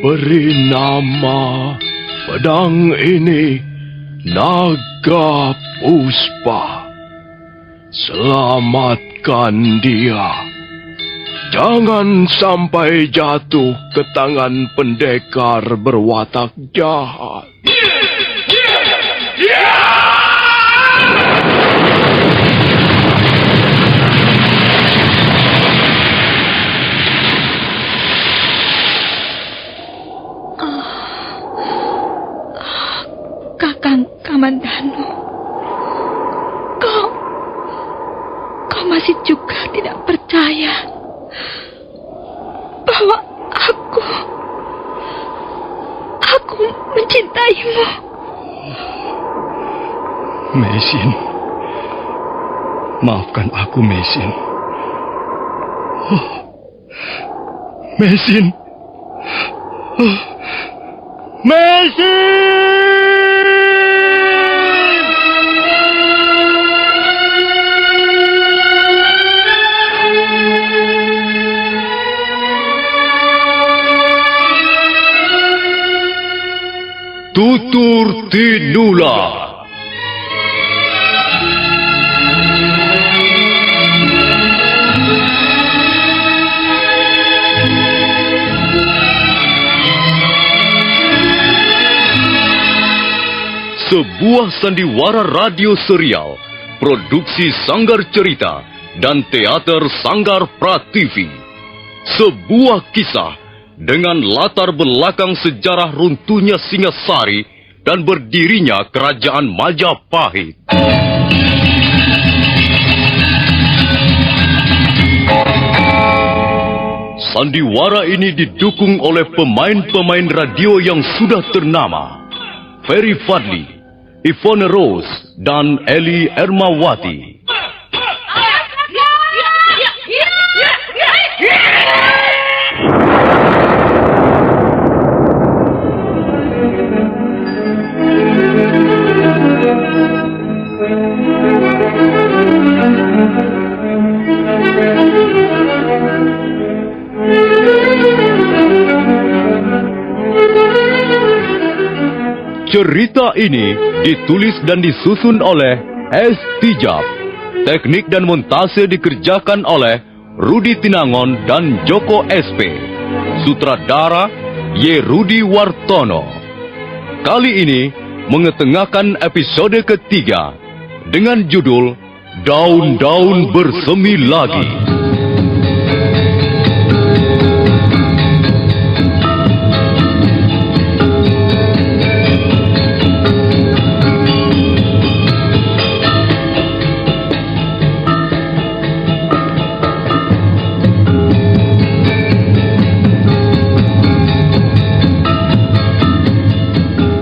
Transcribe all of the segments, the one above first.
Beri nama pedang ini Naga Puspa. Selamatkan dia. Jangan sampai jatuh ke tangan pendekar berwatak jahat. Kakang Kamandanu, kau masih juga tidak percaya bahwa aku mencintaimu. Meisin, maafkan aku, Meisin. Meisin. Meisin! Tutur Tinula. Sebuah sandiwara radio serial, produksi Sanggar Cerita dan Teater Sanggar Prativi. Sebuah kisah dengan latar belakang sejarah runtuhnya Singasari dan berdirinya Kerajaan Majapahit. Sandiwara ini didukung oleh pemain-pemain radio yang sudah ternama. Ferry Fadli, Ivone Rose, dan Eli Ermawati. Cerita ini ditulis dan disusun oleh S. Tijab. Teknik dan montase dikerjakan oleh Rudi Tinangon dan Joko SP. Sutradara Y. Rudi Wartono. Kali ini mengetengahkan episode ketiga dengan judul Daun-Daun Bersemi Lagi.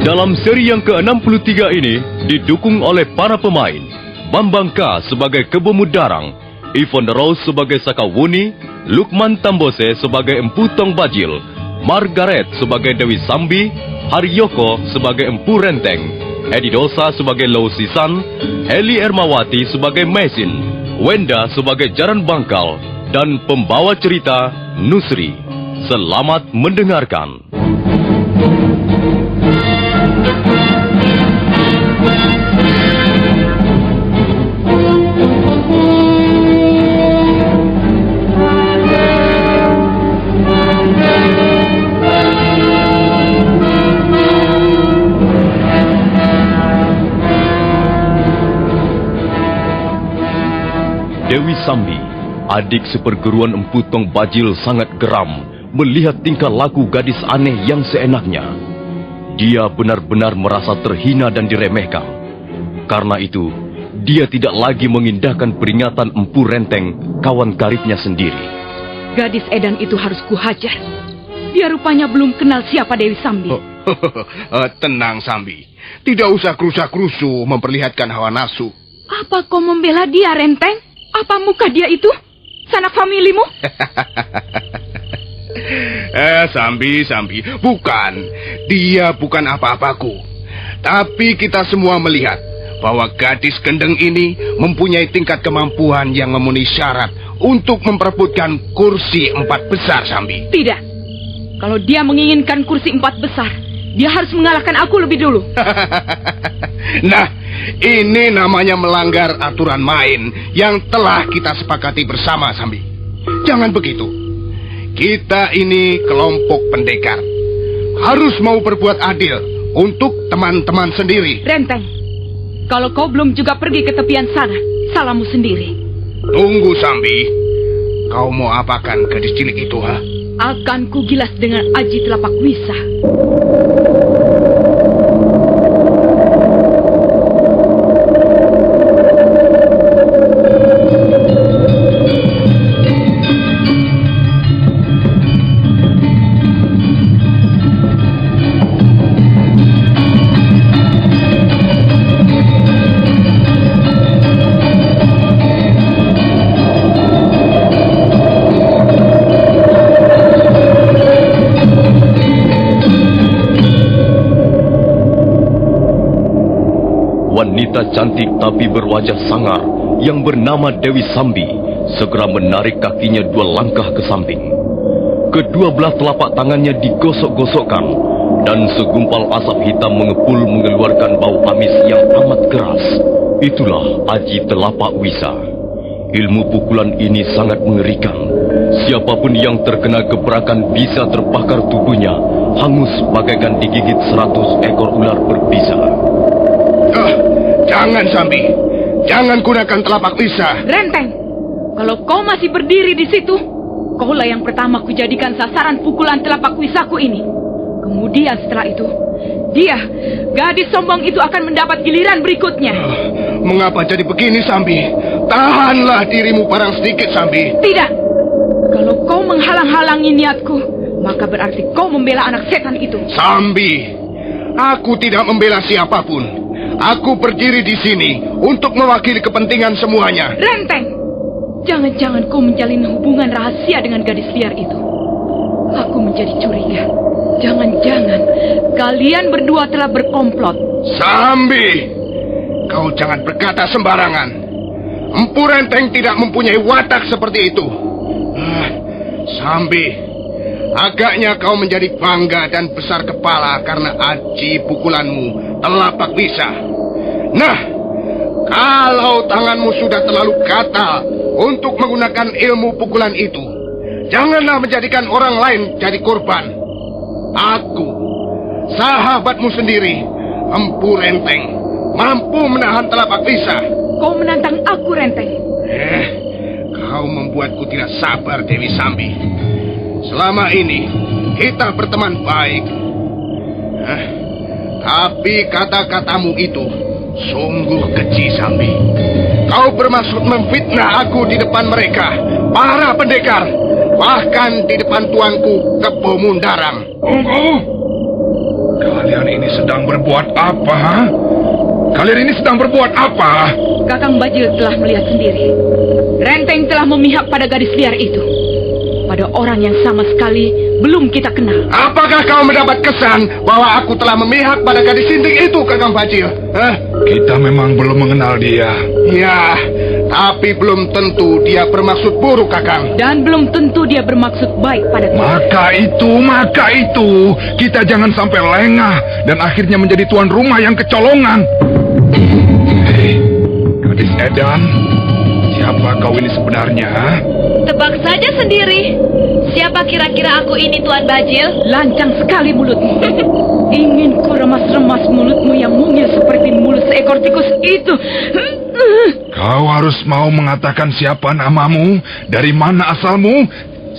Dalam seri yang ke-63 ini didukung oleh para pemain Bambang K. sebagai Kebo Mudarang, Ivone Rose sebagai Sakawuni, Lukman Tambose sebagai Empu Tong Bajil, Margaret sebagai Dewi Sambi, Haryoko sebagai Empu Renteng, Edi Dosa sebagai Lo Sisan, Heli Ermawati sebagai Mesin, Wenda sebagai Jaran Bangkal, dan pembawa cerita Nusri. Selamat mendengarkan. Dewi Sambi, adik seperguruan Empu Tong Bajil, sangat geram melihat tingkah laku gadis aneh yang seenaknya. Dia benar-benar merasa terhina dan diremehkan. Karena itu, dia tidak lagi mengindahkan peringatan Empu Renteng, kawan karibnya sendiri. Gadis edan itu harus kuhajar. Dia rupanya belum kenal siapa Dewi Sambi. Tenang, Sambi. Tidak usah kerusa-kerusu memperlihatkan hawa nafsu. Apa kau membela dia, Renteng? Apa muka dia itu? Sanak familimu? Sambi, bukan. Dia bukan apa-apaku. Tapi kita semua melihat bahwa gadis gendeng ini mempunyai tingkat kemampuan yang memenuhi syarat untuk memperebutkan kursi 4 besar, Sambi. Tidak. Kalau dia menginginkan kursi 4 besar, dia harus mengalahkan aku lebih dulu. Nah, ini namanya melanggar aturan main yang telah kita sepakati bersama, Sambi. Jangan begitu. Kita ini kelompok pendekar. Harus mau berbuat adil untuk teman-teman sendiri. Renteng, kalau kau belum juga pergi ke tepian sana, salahmu sendiri. Tunggu, Sambi. Kau mau apakan gadis cilik itu, ha? Akan kugilas dengan aji telapak wisa. Wanita cantik tapi berwajah sangar yang bernama Dewi Sambi segera menarik kakinya 2 langkah ke samping. Kedua belah telapak tangannya digosok-gosokkan dan segumpal asap hitam mengepul mengeluarkan bau amis yang amat keras. Itulah aji telapak wisa. Ilmu pukulan ini sangat mengerikan. Siapapun yang terkena gebrakan bisa terbakar tubuhnya, hangus bagaikan digigit 100 ekor ular berbisa. Jangan, Sambi. Jangan gunakan telapak wisa. Renteng, kalau kau masih berdiri di situ, kaulah yang pertama kujadikan sasaran pukulan telapak wisaku ini. Kemudian setelah itu, dia, gadis sombong itu akan mendapat giliran berikutnya. Mengapa jadi begini, Sambi? Tahanlah dirimu parang sedikit, Sambi. Tidak. Kalau kau menghalang-halangi niatku, maka berarti kau membela anak setan itu. Sambi, aku tidak membela siapapun. Aku berdiri di sini untuk mewakili kepentingan semuanya. Renteng, jangan-jangan kau menjalin hubungan rahasia dengan gadis liar itu. Aku menjadi curiga. Jangan-jangan kalian berdua telah berkomplot. Sambi, kau jangan berkata sembarangan. Empu Renteng tidak mempunyai watak seperti itu. Sambi, agaknya kau menjadi bangga dan besar kepala karena aji pukulanmu telapak wisa. Nah, kalau tanganmu sudah terlalu gatal untuk menggunakan ilmu pukulan itu, janganlah menjadikan orang lain jadi korban. Aku, sahabatmu sendiri, Empu Renteng, mampu menahan telapak wisa. Kau menantang aku, Renteng. Kau membuatku tidak sabar, Dewi Sambi. Selama ini kita berteman baik. Tapi kata-katamu itu sungguh keji, Sambi. Kau bermaksud memfitnah aku di depan mereka, para pendekar, bahkan di depan tuanku Kebo Mundarang. Tunggu. Kalian ini sedang berbuat apa? Kalian ini sedang berbuat apa? Kakang Bajil telah melihat sendiri. Renteng telah memihak pada gadis liar itu. Pada orang yang sama sekali belum kita kenal. Apakah kau mendapat kesan bahwa aku telah memihak pada gadis sinting itu, Kakang Bajil? Kita memang belum mengenal dia. Ya, tapi belum tentu dia bermaksud buruk, Kakang. Dan belum tentu dia bermaksud baik pada kita. Maka itu, kita jangan sampai lengah dan akhirnya menjadi tuan rumah yang kecolongan. Hei, gadis Edan, siapa kau ini sebenarnya? Tebak saja sendiri. Siapa kira-kira aku ini, Tuan Bajil? Lancang sekali mulutmu. Ingin ku remas-remas mulutmu yang mungil seperti mulut seekor tikus itu. Kau harus mau mengatakan siapa namamu, dari mana asalmu,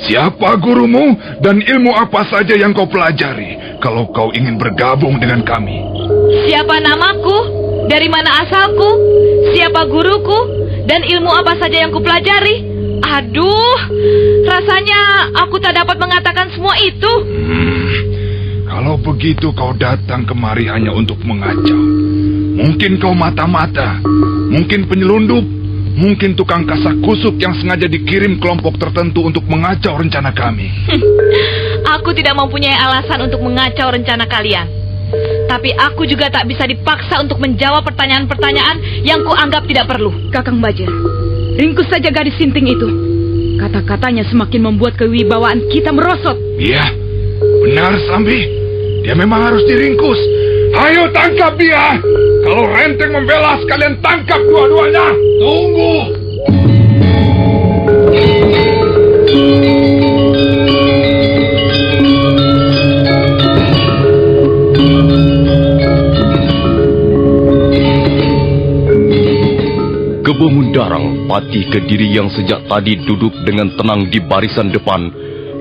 siapa gurumu, dan ilmu apa saja yang kau pelajari kalau kau ingin bergabung dengan kami. Siapa namaku? Dari mana asalku? Siapa guruku? Dan ilmu apa saja yang kupelajari? Aduh, rasanya aku tak dapat mengatakan semua itu. Kalau begitu kau datang kemari hanya untuk mengacau. Mungkin kau mata-mata, mungkin penyelundup, mungkin tukang kasak kusuk yang sengaja dikirim kelompok tertentu untuk mengacau rencana kami. Aku tidak mempunyai alasan untuk mengacau rencana kalian. Tapi aku juga tak bisa dipaksa untuk menjawab pertanyaan-pertanyaan yang kuanggap tidak perlu. Kakang Bajil, ringkus saja gadis sinting itu. Kata-katanya semakin membuat kewibawaan kita merosot. Iya, Benar, Sambi. Dia memang harus diringkus. Ayo tangkap dia. Kalau Renteng membela, sekalian tangkap dua-duanya. Tunggu. Kebo Mundarang, Pati Kediri yang sejak tadi duduk dengan tenang di barisan depan,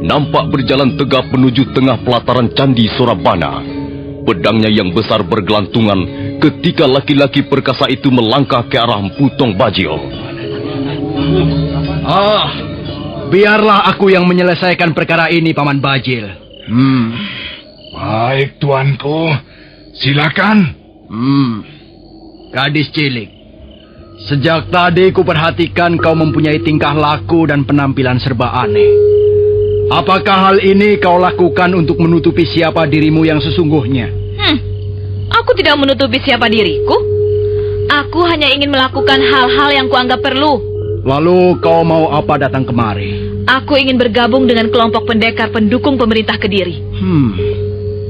nampak berjalan tegap menuju tengah pelataran Candi Sorabana. Pedangnya yang besar bergelantungan ketika laki-laki perkasa itu melangkah ke arah Empu Tong Bajil. Biarlah aku yang menyelesaikan perkara ini, Paman Bajil. Baik, tuanku. Silakan. Gadis cilik, sejak tadi ku perhatikan kau mempunyai tingkah laku dan penampilan serba aneh. Apakah hal ini kau lakukan untuk menutupi siapa dirimu yang sesungguhnya? Aku tidak menutupi siapa diriku. Aku hanya ingin melakukan hal-hal yang kuanggap perlu. Lalu kau mau apa datang kemari? Aku ingin bergabung dengan kelompok pendekar pendukung pemerintah Kediri.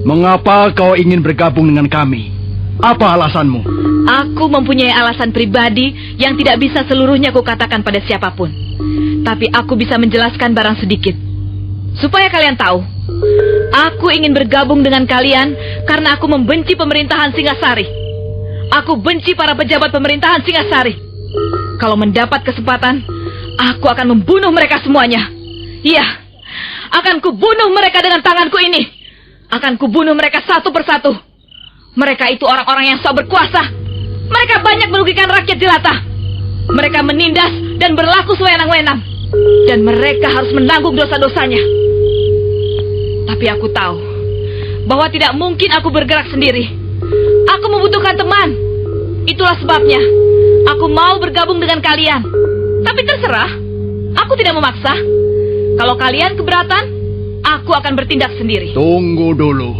Mengapa kau ingin bergabung dengan kami? Apa alasanmu? Aku mempunyai alasan pribadi yang tidak bisa seluruhnya kukatakan pada siapapun. Tapi aku bisa menjelaskan barang sedikit. Supaya kalian tahu, aku ingin bergabung dengan kalian karena aku membenci pemerintahan Singasari. Aku benci para pejabat pemerintahan Singasari. Kalau mendapat kesempatan, aku akan membunuh mereka semuanya. Iya, akan kubunuh mereka dengan tanganku ini. Akan kubunuh mereka satu persatu. Mereka itu orang-orang yang sok berkuasa. Mereka banyak merugikan rakyat jelata. Mereka menindas dan berlaku sewenang-wenang. Dan mereka harus menanggung dosa-dosanya. Tapi aku tahu bahwa tidak mungkin aku bergerak sendiri. Aku membutuhkan teman. Itulah sebabnya aku mau bergabung dengan kalian. Tapi terserah, aku tidak memaksa. Kalau kalian keberatan, aku akan bertindak sendiri. Tunggu dulu.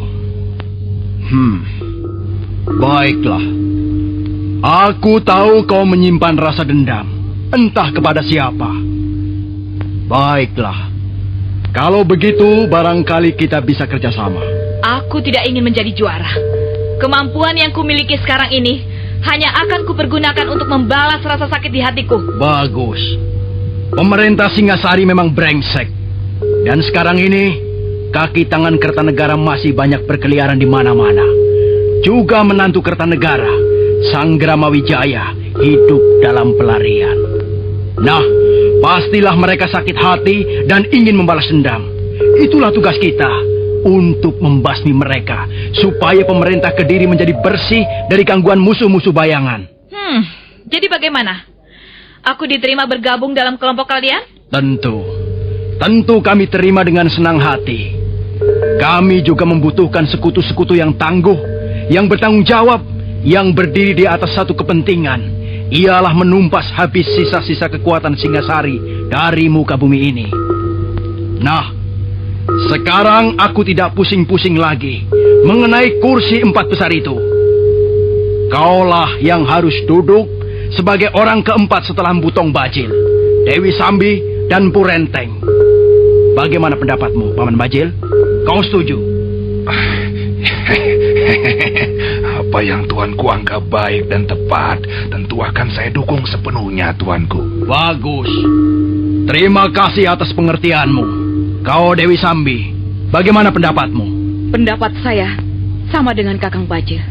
Baiklah. Aku tahu kau menyimpan rasa dendam. Entah kepada siapa. Baiklah. Kalau begitu, barangkali kita bisa kerjasama. Aku tidak ingin menjadi juara. Kemampuan yang kumiliki sekarang ini hanya akan kupergunakan untuk membalas rasa sakit di hatiku. Bagus. Pemerintah Singasari memang brengsek. Dan sekarang ini, kaki tangan Kertanegara masih banyak berkeliaran di mana-mana. Juga menantu Kertanegara, Sanggrama Wijaya, hidup dalam pelarian. Nah, pastilah mereka sakit hati dan ingin membalas dendam. Itulah tugas kita, untuk membasmi mereka, supaya pemerintah Kediri menjadi bersih dari gangguan musuh-musuh bayangan. Jadi bagaimana? Aku diterima bergabung dalam kelompok kalian? Tentu kami terima dengan senang hati. Kami juga membutuhkan sekutu-sekutu yang tangguh, yang bertanggung jawab, yang berdiri di atas satu kepentingan. Ialah menumpas habis sisa-sisa kekuatan Singasari dari muka bumi ini. Nah, sekarang aku tidak pusing-pusing lagi mengenai kursi 4 besar itu. Kaulah yang harus duduk sebagai orang keempat setelah Empu Tong Bajil, Dewi Sambi, dan Empu Renteng. Bagaimana pendapatmu, Paman Bajil? Kau setuju? Apa yang tuanku anggap baik dan tepat, tentu akan saya dukung sepenuhnya, tuanku. Bagus. Terima kasih atas pengertianmu. Kau Dewi Sambi, bagaimana pendapatmu? Pendapat saya sama dengan Kakang Bajil.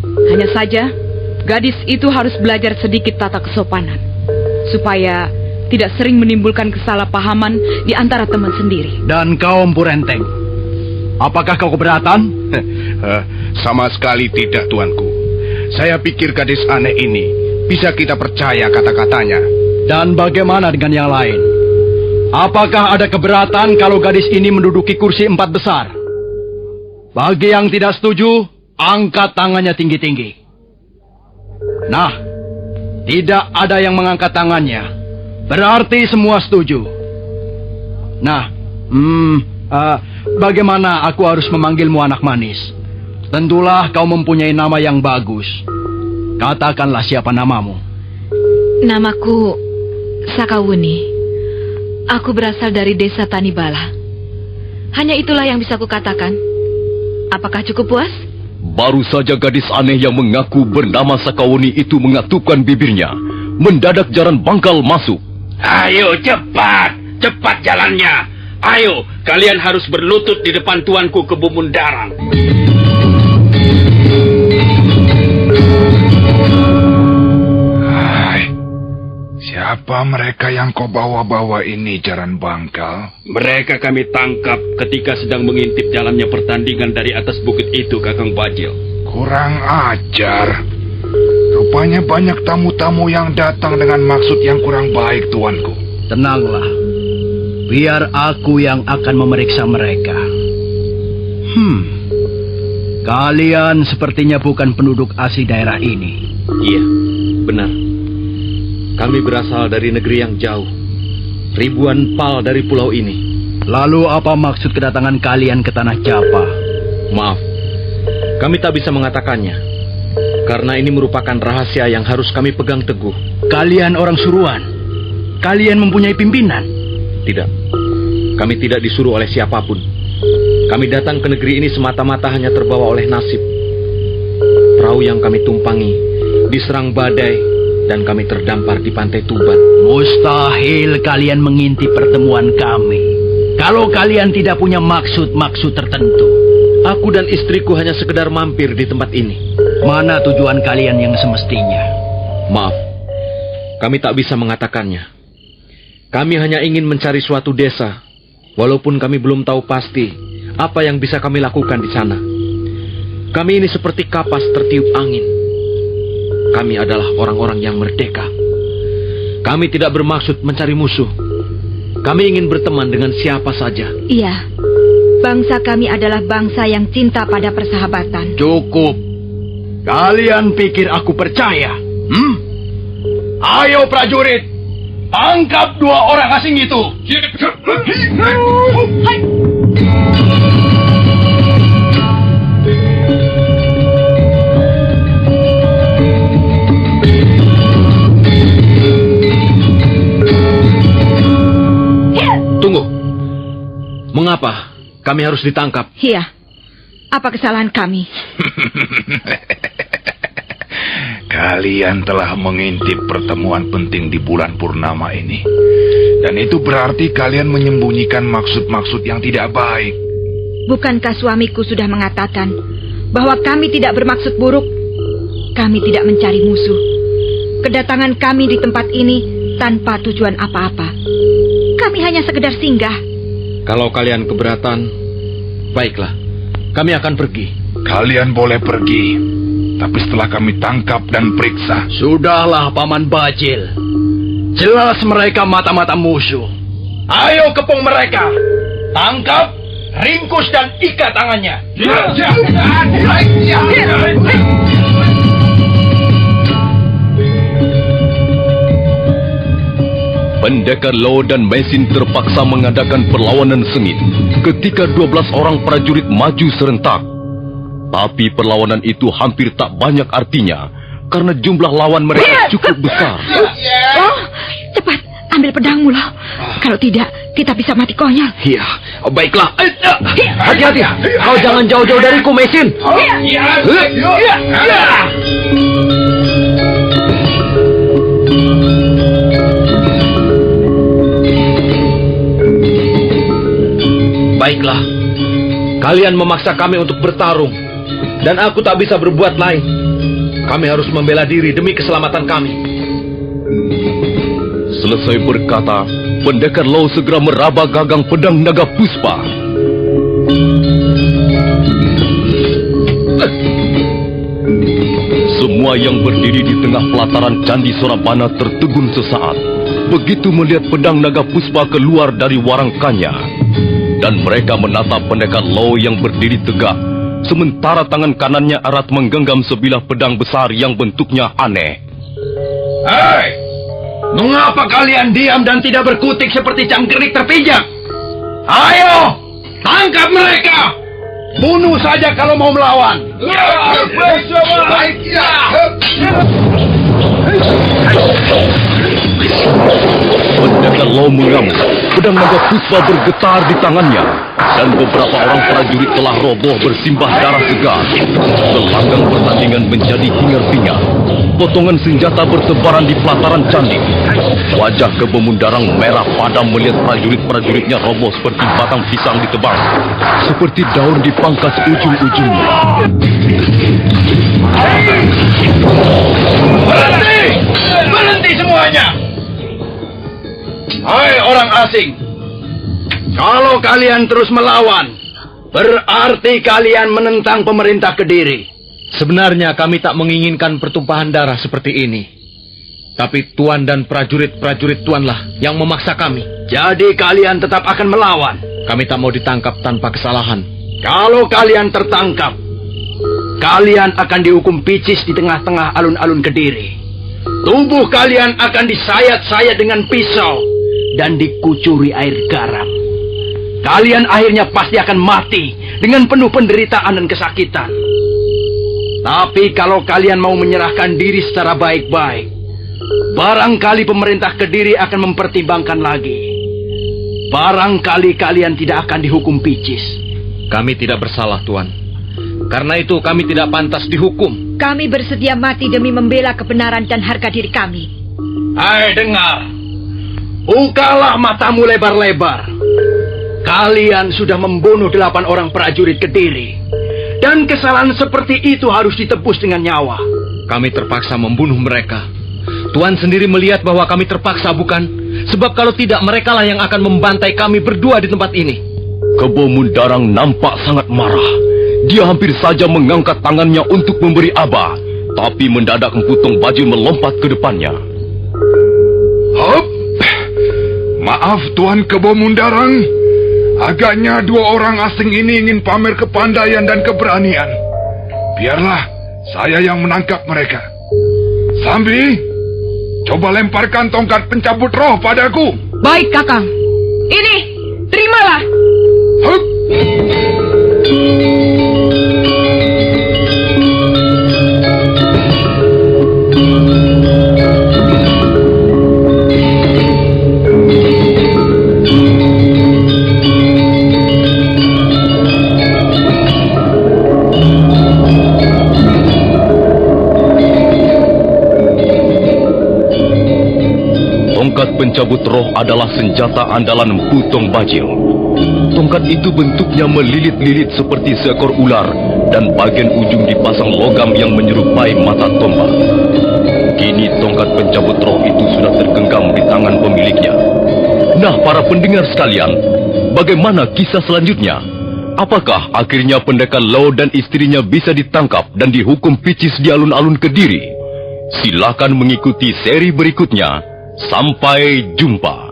Hanya saja, gadis itu harus belajar sedikit tata kesopanan, supaya tidak sering menimbulkan kesalahpahaman di antara teman sendiri. Dan kau Empu Renteng, apakah kau keberatan? Sama sekali tidak, tuanku. Saya pikir gadis aneh ini bisa kita percaya kata-katanya. Dan bagaimana dengan yang lain? Apakah ada keberatan kalau gadis ini menduduki kursi 4 besar? Bagi yang tidak setuju, angkat tangannya tinggi-tinggi. Nah, tidak ada yang mengangkat tangannya. Berarti semua setuju. Nah, bagaimana aku harus memanggilmu anak manis? Tentulah kau mempunyai nama yang bagus. Katakanlah siapa namamu. Namaku Sakawuni. Aku berasal dari desa Tanibala. Hanya itulah yang bisa kukatakan. Apakah cukup puas? Baru saja gadis aneh yang mengaku bernama Sakawuni itu mengatupkan bibirnya. Mendadak jaran bangkal masuk. Ayo cepat, cepat jalannya. Ayo, kalian harus berlutut di depan tuanku Kebu Mundarang. Hai, siapa mereka yang kau bawa-bawa ini, jaran bangkal? Mereka kami tangkap ketika sedang mengintip jalannya pertandingan dari atas bukit itu, Kakang Bajil. Kurang ajar. Rupanya banyak tamu-tamu yang datang dengan maksud yang kurang baik, tuanku. Tenanglah. Biar aku yang akan memeriksa mereka. Kalian sepertinya bukan penduduk asli daerah ini. Iya, benar. Kami berasal dari negeri yang jauh. Ribuan pal dari pulau ini. Lalu apa maksud kedatangan kalian ke Tanah Japa? Maaf, kami tak bisa mengatakannya. Karena ini merupakan rahasia yang harus kami pegang teguh. Kalian orang suruhan. Kalian mempunyai pimpinan. Tidak, kami tidak disuruh oleh siapapun. Kami datang ke negeri ini semata-mata hanya terbawa oleh nasib. Perahu yang kami tumpangi diserang badai dan kami terdampar di pantai Tuban. Mustahil kalian mengintip pertemuan kami. Kalau kalian tidak punya maksud-maksud tertentu. Aku dan istriku hanya sekedar mampir di tempat ini. Mana tujuan kalian yang semestinya? Maaf, kami tak bisa mengatakannya. Kami hanya ingin mencari suatu desa, walaupun kami belum tahu pasti apa yang bisa kami lakukan di sana. Kami ini seperti kapas tertiup angin. Kami adalah orang-orang yang merdeka. Kami tidak bermaksud mencari musuh. Kami ingin berteman dengan siapa saja. Iya, bangsa kami adalah bangsa yang cinta pada persahabatan. Cukup. Kalian pikir aku percaya? Ayo prajurit, tangkap 2 orang asing itu. Tunggu. Mengapa kami harus ditangkap? Iya, apa kesalahan kami? Kalian telah mengintip pertemuan penting di bulan purnama ini. Dan itu berarti kalian menyembunyikan maksud-maksud yang tidak baik. Bukankah suamiku sudah mengatakan bahwa kami tidak bermaksud buruk? Kami tidak mencari musuh. Kedatangan kami di tempat ini tanpa tujuan apa-apa. Kami hanya sekedar singgah. Kalau kalian keberatan, baiklah. Kami akan pergi. Kalian boleh pergi, tapi setelah kami tangkap dan periksa. Sudahlah, Paman Bajil. Jelas mereka mata-mata musuh. Ayo kepung mereka. Tangkap, ringkus dan ikat tangannya. Pendekar Lo dan Mesin terpaksa mengadakan perlawanan sengit ketika 12 orang prajurit maju serentak. Tapi perlawanan itu hampir tak banyak artinya karena jumlah lawan mereka cukup besar. Oh, cepat, ambil pedangmu loh. Kalau tidak, kita bisa mati konyol. Iya, baiklah. Hati-hati, kau jangan jauh-jauh dariku, Mesin. Baiklah, kalian memaksa kami untuk bertarung, dan aku tak bisa berbuat lain. Kami harus membela diri demi keselamatan kami. Selesai berkata, pendekar Lo segera meraba gagang pedang naga puspa. Semua yang berdiri di tengah pelataran Candi Sorabana tertegun sesaat begitu melihat pedang naga puspa keluar dari warangkannya. Dan mereka menatap pendekar Lo yang berdiri tegak, sementara tangan kanannya erat menggenggam sebilah pedang besar yang bentuknya aneh. Hei, mengapa kalian diam dan tidak berkutik seperti cangkrik terpijak? Ayo, tangkap mereka. Bunuh saja kalau mau melawan. Pendekar Lo mengamuk, pedang naga puspa bergetar di tangannya. dan beberapa orang prajurit telah roboh bersimbah darah segar. Gelanggang pertandingan menjadi hingar-bingar. Potongan senjata bertebaran di pelataran candi. Wajah Kebo Mundarang merah padam melihat prajurit-prajuritnya roboh seperti batang pisang ditebang, seperti daun dipangkas ujung-ujungnya. Berhenti! Berhenti semuanya! Hai orang asing, kalau kalian terus melawan, berarti kalian menentang pemerintah Kediri. Sebenarnya kami tak menginginkan pertumpahan darah seperti ini. Tapi Tuan dan prajurit-prajurit Tuanlah yang memaksa kami. Jadi kalian tetap akan melawan. Kami tak mau ditangkap tanpa kesalahan. Kalau kalian tertangkap, kalian akan dihukum picis di tengah-tengah alun-alun Kediri. Tubuh kalian akan disayat-sayat dengan pisau dan dikucuri air garam. Kalian akhirnya pasti akan mati dengan penuh penderitaan dan kesakitan. Tapi kalau kalian mau menyerahkan diri secara baik-baik, barangkali pemerintah Kediri akan mempertimbangkan lagi. Barangkali kalian tidak akan dihukum picis. Kami tidak bersalah, Tuan. Karena itu kami tidak pantas dihukum. Kami bersedia mati demi membela kebenaran dan harga diri kami. Hai, dengar. Bukalah matamu lebar-lebar. Kalian sudah membunuh 8 orang prajurit Kediri. Dan kesalahan seperti itu harus ditebus dengan nyawa. Kami terpaksa membunuh mereka. Tuan sendiri melihat bahwa kami terpaksa, bukan? Sebab kalau tidak, merekalah yang akan membantai kami berdua di tempat ini. Kebo Mundarang nampak sangat marah. Dia hampir saja mengangkat tangannya untuk memberi aba, tapi mendadak Empu Tong Baju melompat ke depannya. Hop! Maaf Tuan Kebo Mundarang. Agaknya 2 orang asing ini ingin pamer kepandaian dan keberanian. Biarlah saya yang menangkap mereka. Sambi, coba lemparkan tongkat pencabut roh padaku. Baik, Kakang. Ini, terimalah. Hup! Tongkat pencabut roh adalah senjata andalan Empu Tong Bajil. Tongkat itu bentuknya melilit-lilit seperti seekor ular dan bagian ujung dipasang logam yang menyerupai mata tombak. Kini tongkat pencabut roh itu sudah tergenggam di tangan pemiliknya. Nah, para pendengar sekalian, bagaimana kisah selanjutnya? Apakah akhirnya pendekar Lao dan istrinya bisa ditangkap dan dihukum picis di alun-alun Kediri? Silakan mengikuti seri berikutnya. Sampai jumpa.